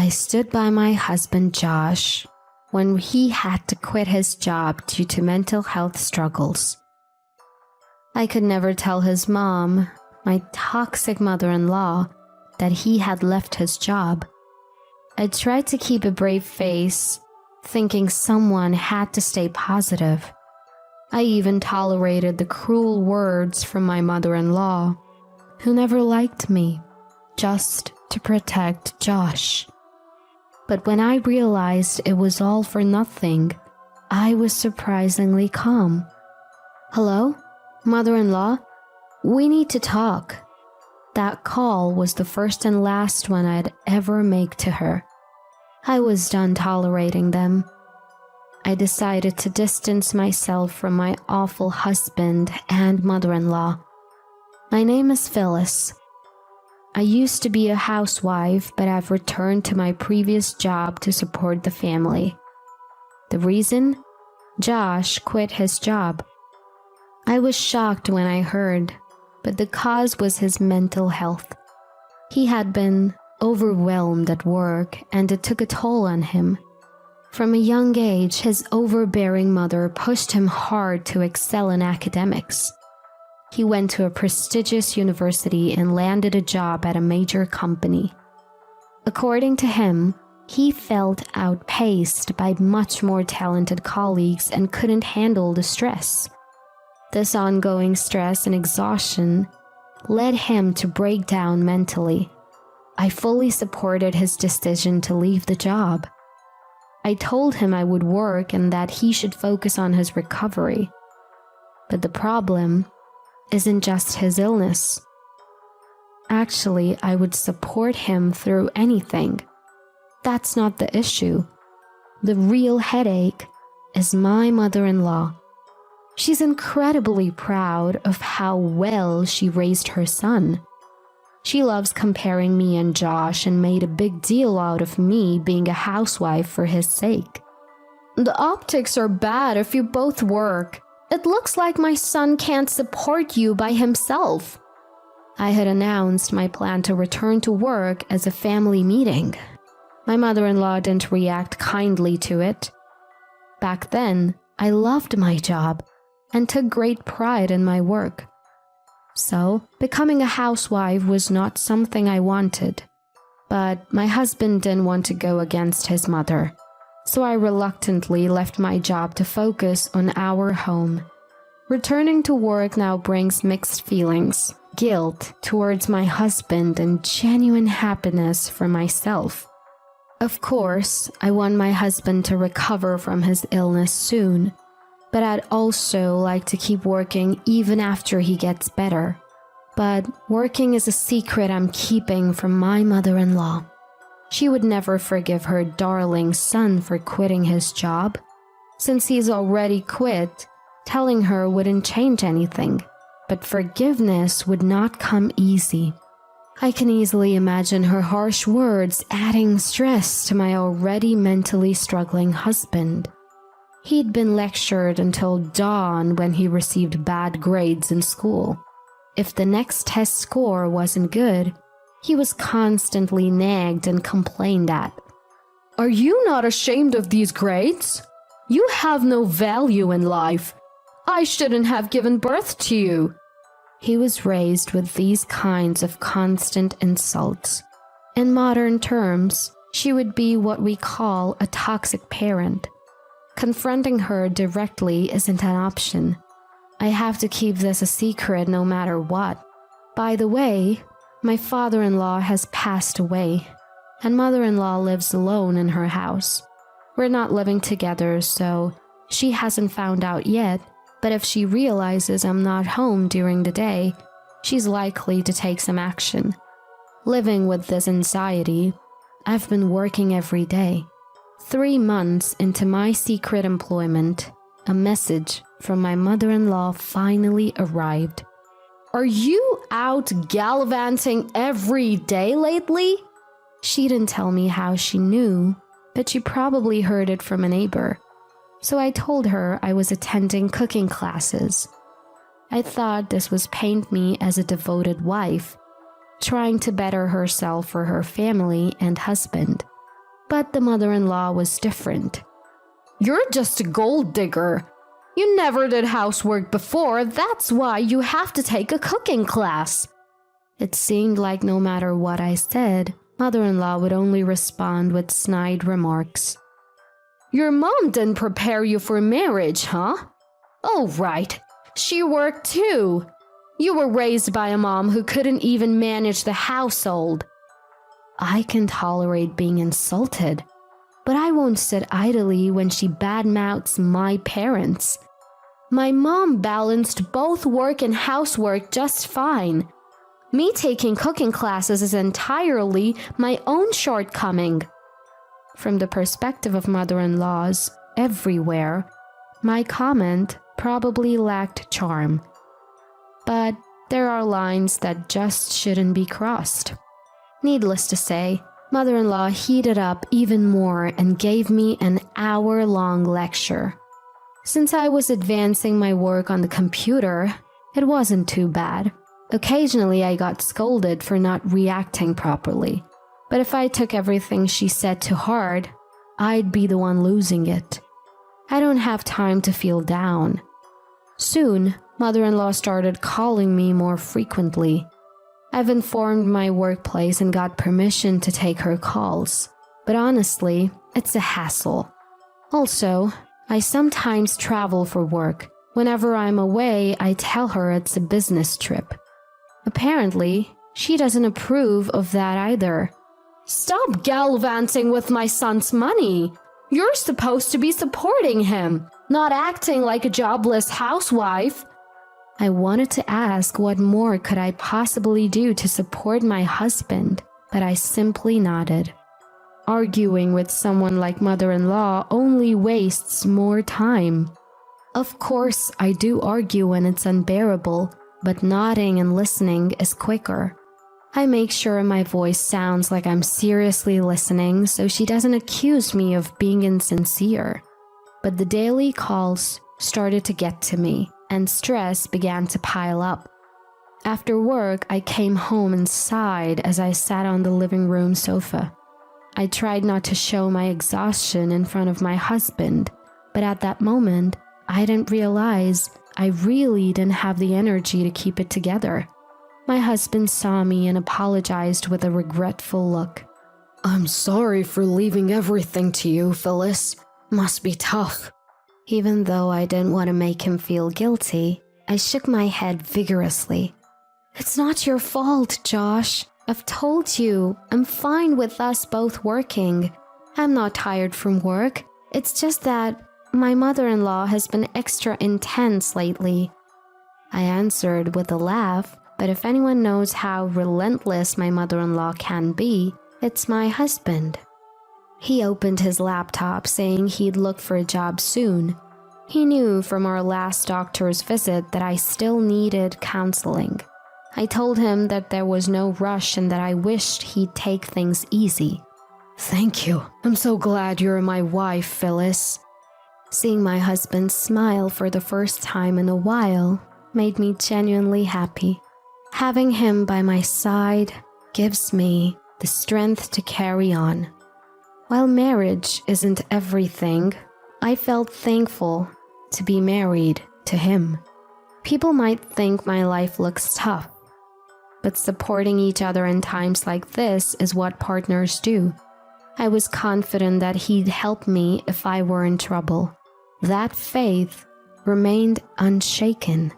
I stood by my husband Josh when he had to quit his job due to mental health struggles. I could never tell his mom, my toxic mother-in-law, that he had left his job. I tried to keep a brave face, thinking someone had to stay positive. I even tolerated the cruel words from my mother-in-law, who never liked me, just to protect Josh. But when I realized it was all for nothing, I was surprisingly calm. "Hello, mother-in-law? We need to talk." That call was the first and last one I'd ever make to her. I was done tolerating them. I decided to distance myself from my awful husband and mother-in-law. My name is Phyllis. I used to be a housewife, but I've returned to my previous job to support the family. The reason? Josh quit his job. I was shocked when I heard, but the cause was his mental health. He had been overwhelmed at work, and it took a toll on him. From a young age, his overbearing mother pushed him hard to excel in academics. He went to a prestigious university and landed a job at a major company. According to him, he felt outpaced by much more talented colleagues and couldn't handle the stress. This ongoing stress and exhaustion led him to break down mentally. I fully supported his decision to leave the job. I told him I would work and that he should focus on his recovery. But the problem isn't just his illness. Actually, I would support him through anything. That's not the issue. The real headache is my mother-in-law. She's incredibly proud of how well she raised her son. She loves comparing me and Josh and made a big deal out of me being a housewife for his sake. "The optics are bad if you both work. It looks like my son can't support you by himself." I had announced my plan to return to work as a family meeting. My mother-in-law didn't react kindly to it. Back then, I loved my job and took great pride in my work. So, becoming a housewife was not something I wanted. But my husband didn't want to go against his mother, so I reluctantly left my job to focus on our home. Returning to work now brings mixed feelings, guilt towards my husband and genuine happiness for myself. Of course, I want my husband to recover from his illness soon, but I'd also like to keep working even after he gets better. But working is a secret I'm keeping from my mother-in-law. She would never forgive her darling son for quitting his job. Since he's already quit, telling her wouldn't change anything, but forgiveness would not come easy. I can easily imagine her harsh words adding stress to my already mentally struggling husband. He'd been lectured until dawn when he received bad grades in school. If the next test score wasn't good, he was constantly nagged and complained at. "Are you not ashamed of these grades? You have no value in life. I shouldn't have given birth to you." He was raised with these kinds of constant insults. In modern terms, she would be what we call a toxic parent. Confronting her directly isn't an option. I have to keep this a secret no matter what. By the way, my father-in-law has passed away, and mother-in-law lives alone in her house. We're not living together, so she hasn't found out yet, but if she realizes I'm not home during the day, she's likely to take some action. Living with this anxiety, I've been working every day. 3 months into my secret employment, a message from my mother-in-law finally arrived. "Are you out gallivanting every day lately?" She didn't tell me how she knew, but she probably heard it from a neighbor. So I told her I was attending cooking classes. I thought this was paint me as a devoted wife, trying to better herself for her family and husband. But the mother-in-law was different. "You're just a gold digger. You never did housework before, that's why you have to take a cooking class." It seemed like no matter what I said, mother-in-law would only respond with snide remarks. "Your mom didn't prepare you for marriage, huh? Oh, right. She worked too. You were raised by a mom who couldn't even manage the household." I can tolerate being insulted, but I won't sit idly when she badmouths my parents. My mom balanced both work and housework just fine. Me taking cooking classes is entirely my own shortcoming. From the perspective of mother-in-laws everywhere, my comment probably lacked charm. But there are lines that just shouldn't be crossed. Needless to say, mother-in-law heated up even more and gave me an hour-long lecture. Since I was advancing my work on the computer, it wasn't too bad. Occasionally I got scolded for not reacting properly, but if I took everything she said to heart, I'd be the one losing it. I don't have time to feel down. Soon, mother-in-law started calling me more frequently. I've informed my workplace and got permission to take her calls, but honestly, it's a hassle. Also, I sometimes travel for work. Whenever I'm away, I tell her it's a business trip. Apparently, she doesn't approve of that either. "Stop gallivanting with my son's money. You're supposed to be supporting him, not acting like a jobless housewife." I wanted to ask what more could I possibly do to support my husband, but I simply nodded. Arguing with someone like mother-in-law only wastes more time. Of course, I do argue when it's unbearable, but nodding and listening is quicker. I make sure my voice sounds like I'm seriously listening so she doesn't accuse me of being insincere. But the daily calls started to get to me, and stress began to pile up. After work, I came home and sighed as I sat on the living room sofa. I tried not to show my exhaustion in front of my husband, but at that moment, I didn't realize I really didn't have the energy to keep it together. My husband saw me and apologized with a regretful look. "I'm sorry for leaving everything to you, Phyllis. Must be tough." Even though I didn't want to make him feel guilty, I shook my head vigorously. "It's not your fault, Josh. I've told you, I'm fine with us both working. I'm not tired from work. It's just that my mother-in-law has been extra intense lately." I answered with a laugh, but if anyone knows how relentless my mother-in-law can be, it's my husband. He opened his laptop saying he'd look for a job soon. He knew from our last doctor's visit that I still needed counseling. I told him that there was no rush and that I wished he'd take things easy. "Thank you. I'm so glad you're my wife, Phyllis." Seeing my husband smile for the first time in a while made me genuinely happy. Having him by my side gives me the strength to carry on. While marriage isn't everything, I felt thankful to be married to him. People might think my life looks tough, but supporting each other in times like this is what partners do. I was confident that he'd help me if I were in trouble. That faith remained unshaken.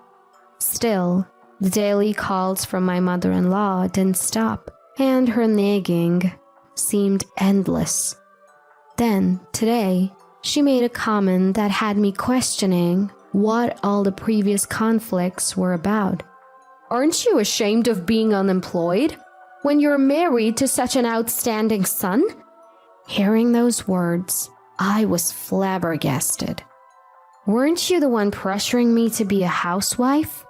Still, the daily calls from my mother-in-law didn't stop, and her nagging seemed endless. Then, today, she made a comment that had me questioning what all the previous conflicts were about. "Aren't you ashamed of being unemployed when you're married to such an outstanding son?" Hearing those words, I was flabbergasted. "Weren't you the one pressuring me to be a housewife?"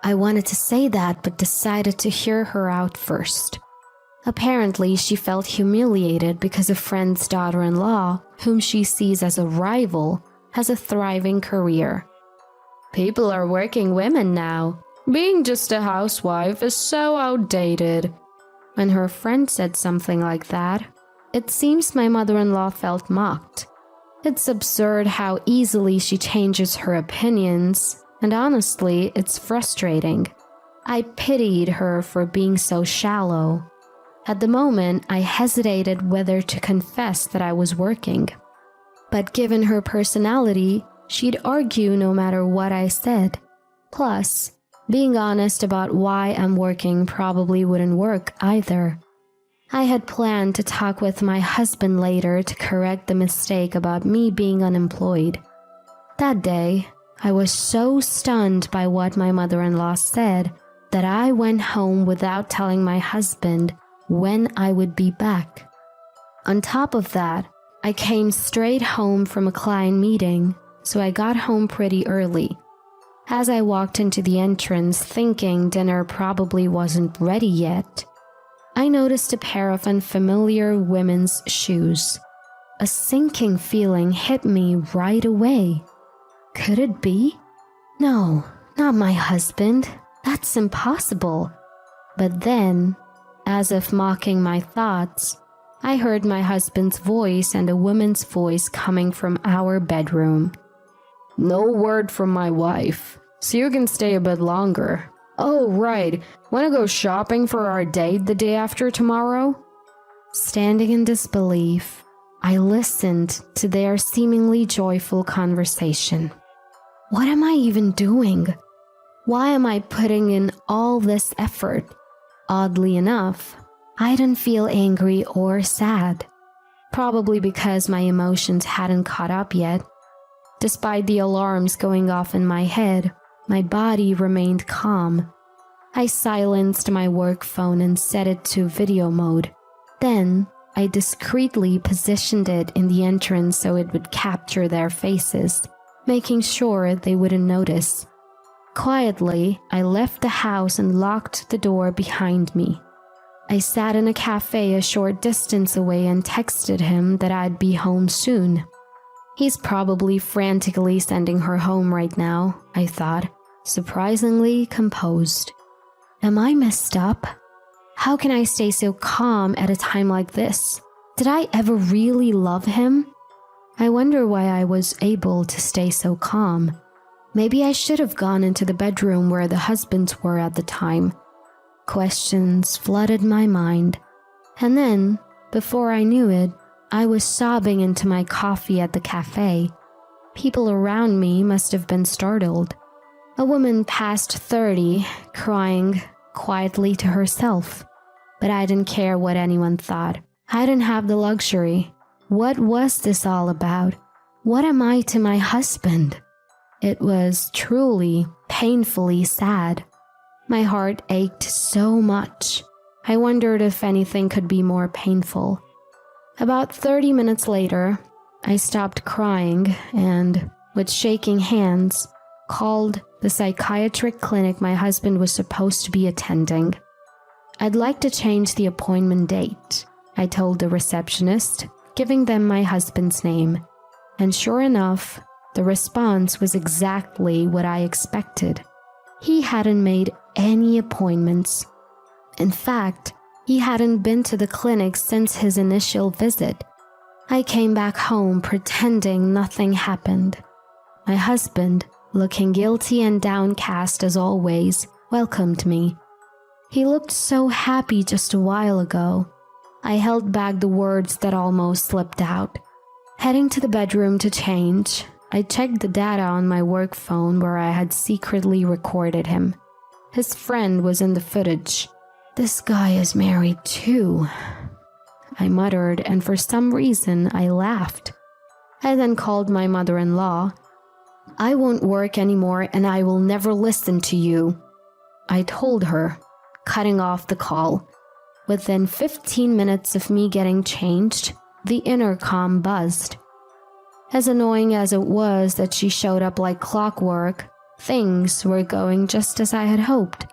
I wanted to say that, but decided to hear her out first. Apparently, she felt humiliated because a friend's daughter-in-law, whom she sees as a rival, has a thriving career. "People are working women now. Being just a housewife is so outdated." When her friend said something like that, It seems my mother-in-law felt mocked. It's absurd how easily she changes her opinions, and honestly, it's frustrating. I pitied her for being so shallow. At the moment, I hesitated whether to confess that I was working. But given her personality, she'd argue no matter what I said. Plus, being honest about why I'm working probably wouldn't work either. I had planned to talk with my husband later to correct the mistake about me being unemployed. That day, I was so stunned by what my mother-in-law said that I went home without telling my husband when I would be back. On top of that, I came straight home from a client meeting, so I got home pretty early. As I walked into the entrance thinking dinner probably wasn't ready yet, I noticed a pair of unfamiliar women's shoes. A sinking feeling hit me right away. Could it be? No, not my husband. That's impossible. But then, as if mocking my thoughts, I heard my husband's voice and a woman's voice coming from our bedroom. No word from my wife, so you can stay a bit longer. Oh, right. Want to go shopping for our date the day after tomorrow? Standing in disbelief, I listened to their seemingly joyful conversation. What am I even doing? Why am I putting in all this effort? Oddly enough, I didn't feel angry or sad. Probably because my emotions hadn't caught up yet. Despite the alarms going off in my head, my body remained calm. I silenced my work phone and set it to video mode. Then, I discreetly positioned it in the entrance so it would capture their faces, making sure they wouldn't notice. Quietly, I left the house and locked the door behind me. I sat in a cafe a short distance away and texted him that I'd be home soon. He's probably frantically sending her home right now, I thought, surprisingly composed. Am I messed up? How can I stay so calm at a time like this? Did I ever really love him? I wonder why I was able to stay so calm. Maybe I should have gone into the bedroom where the husbands were at the time. Questions flooded my mind. And then, before I knew it, I was sobbing into my coffee at the cafe. People around me must have been startled. A woman past 30, crying quietly to herself. But I didn't care what anyone thought. I didn't have the luxury. What was this all about? What am I to my husband? It was truly, painfully sad. My heart ached so much. I wondered if anything could be more painful. About 30 minutes later, I stopped crying and, with shaking hands, called the psychiatric clinic my husband was supposed to be attending. I'd like to change the appointment date, I told the receptionist, giving them my husband's name. And sure enough, the response was exactly what I expected. He hadn't made any appointments. In fact, he hadn't been to the clinic since his initial visit. I came back home pretending nothing happened. My husband, looking guilty and downcast as always, welcomed me. He looked so happy just a while ago. I held back the words that almost slipped out. Heading to the bedroom to change, I checked the data on my work phone where I had secretly recorded him. His friend was in the footage. This guy is married too, I muttered, and for some reason I laughed. I then called my mother-in-law. I won't work anymore and I will never listen to you, I told her, cutting off the call. Within 15 minutes of me getting changed, the intercom buzzed. As annoying as it was that she showed up like clockwork, things were going just as I had hoped.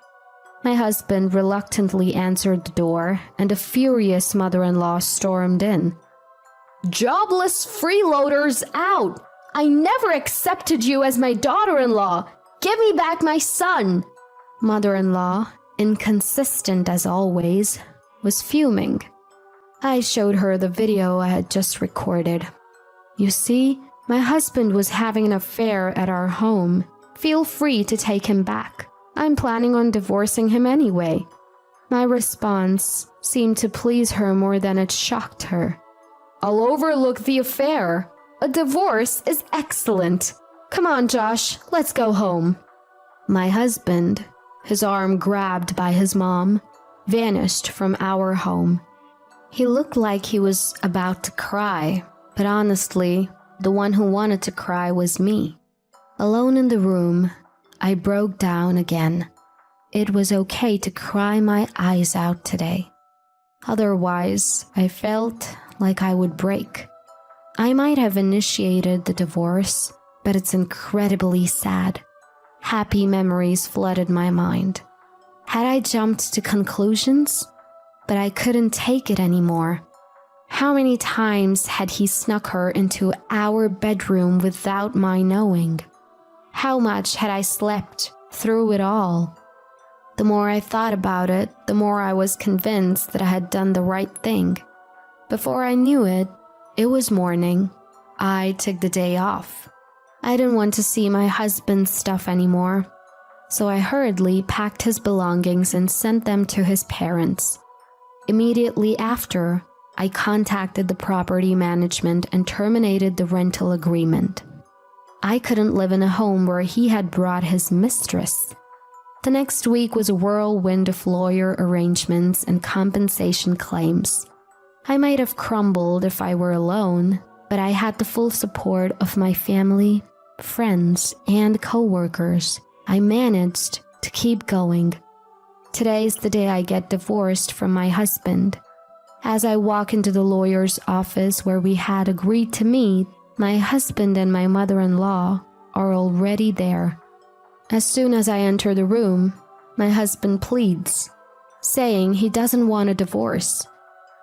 My husband reluctantly answered the door, and a furious mother-in-law stormed in. Jobless freeloaders out! I never accepted you as my daughter-in-law! Give me back my son! Mother-in-law, inconsistent as always, was fuming. I showed her the video I had just recorded. You see, my husband was having an affair at our home. Feel free to take him back. I'm planning on divorcing him anyway. My response seemed to please her more than it shocked her. I'll overlook the affair. A divorce is excellent. Come on, Josh, let's go home. My husband, his arm grabbed by his mom, vanished from our home. He looked like he was about to cry, but honestly, the one who wanted to cry was me. Alone in the room, I broke down again. It was okay to cry my eyes out today. Otherwise, I felt like I would break. I might have initiated the divorce, but it's incredibly sad. Happy memories flooded my mind. Had I jumped to conclusions? But I couldn't take it anymore. How many times had he snuck her into our bedroom without my knowing? How much had I slept through it all? The more I thought about it, the more I was convinced that I had done the right thing. Before I knew it, it was morning. I took the day off. I didn't want to see my husband's stuff anymore, so I hurriedly packed his belongings and sent them to his parents. Immediately after, I contacted the property management and terminated the rental agreement. I couldn't live in a home where he had brought his mistress. The next week was a whirlwind of lawyer arrangements and compensation claims. I might have crumbled if I were alone, but I had the full support of my family, friends, and co-workers. I managed to keep going. Today is the day I get divorced from my husband. As I walk into the lawyer's office where we had agreed to meet, my husband and my mother-in-law are already there. As soon as I enter the room, my husband pleads, saying he doesn't want a divorce.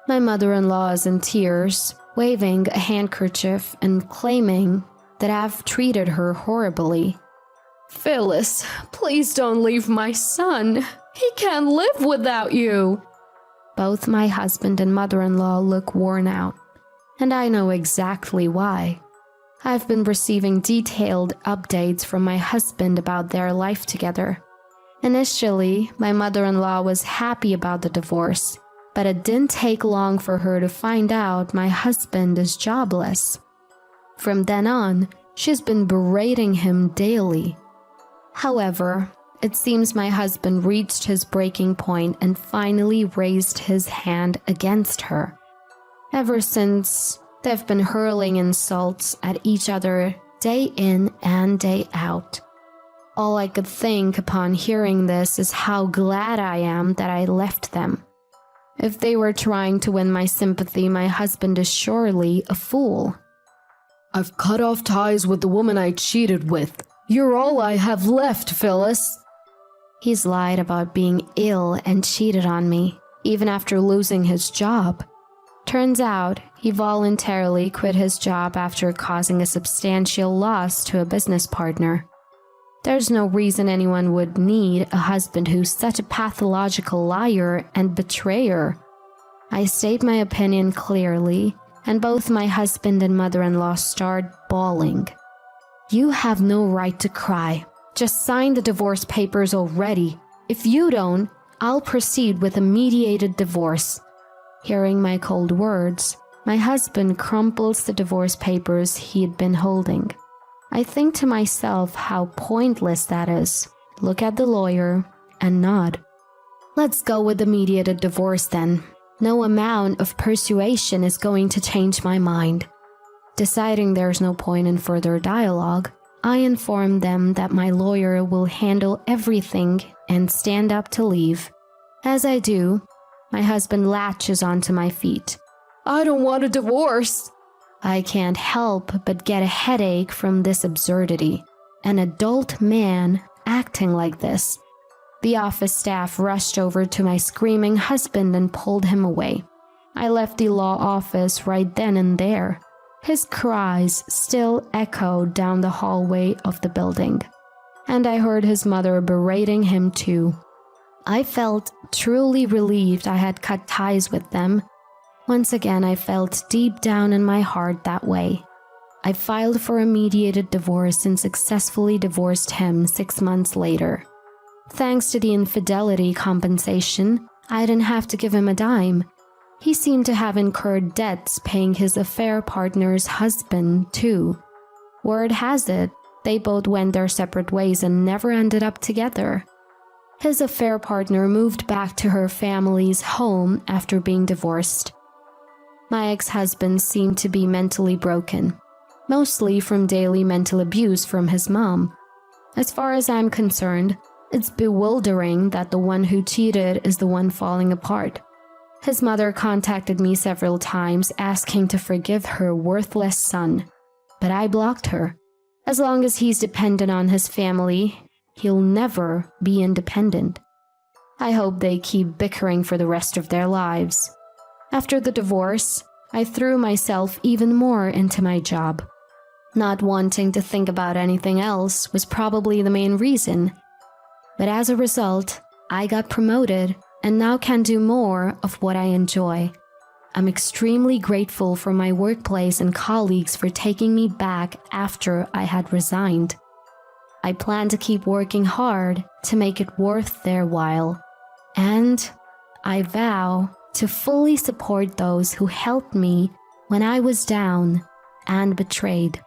My mother-in-law is in tears, waving a handkerchief and claiming that I've treated her horribly. Phyllis, please don't leave my son. He can't live without you. Both my husband and mother-in-law look worn out, and I know exactly why. I've been receiving detailed updates from my husband about their life together. Initially, my mother-in-law was happy about the divorce, but it didn't take long for her to find out my husband is jobless. From then on, she's been berating him daily. However, it seems my husband reached his breaking point and finally raised his hand against her. Ever since, they've been hurling insults at each other day in and day out. All I could think upon hearing this is how glad I am that I left them. If they were trying to win my sympathy, my husband is surely a fool. I've cut off ties with the woman I cheated with. You're all I have left, Phyllis. He's lied about being ill and cheated on me, even after losing his job. Turns out, he voluntarily quit his job after causing a substantial loss to a business partner. There's no reason anyone would need a husband who's such a pathological liar and betrayer. I state my opinion clearly, and both my husband and mother-in-law start bawling. You have no right to cry. Just sign the divorce papers already. If you don't, I'll proceed with a mediated divorce. Hearing my cold words, my husband crumples the divorce papers he'd been holding. I think to myself how pointless that is. Look at the lawyer and nod. Let's go with the mediated divorce then. No amount of persuasion is going to change my mind. Deciding there's no point in further dialogue, I inform them that my lawyer will handle everything and stand up to leave. As I do, my husband latches onto my feet. I don't want a divorce. I can't help but get a headache from this absurdity. An adult man acting like this. The office staff rushed over to my screaming husband and pulled him away. I left the law office right then and there. His cries still echoed down the hallway of the building, and I heard his mother berating him too. I felt truly relieved I had cut ties with them, Once again, I felt deep down in my heart that way. I filed for a mediated divorce and successfully divorced him 6 months later. Thanks to the infidelity compensation, I didn't have to give him a dime. He seemed to have incurred debts paying his affair partner's husband, too. Word has it, they both went their separate ways and never ended up together. His affair partner moved back to her family's home after being divorced. My ex-husband seemed to be mentally broken, mostly from daily mental abuse from his mom. As far as I'm concerned, it's bewildering that the one who cheated is the one falling apart. His mother contacted me several times asking to forgive her worthless son, but I blocked her. As long as he's dependent on his family, he'll never be independent. I hope they keep bickering for the rest of their lives. After the divorce, I threw myself even more into my job. Not wanting to think about anything else was probably the main reason. But as a result, I got promoted and now can do more of what I enjoy. I'm extremely grateful for my workplace and colleagues for taking me back after I had resigned. I plan to keep working hard to make it worth their while. And I vow to fully support those who helped me when I was down and betrayed.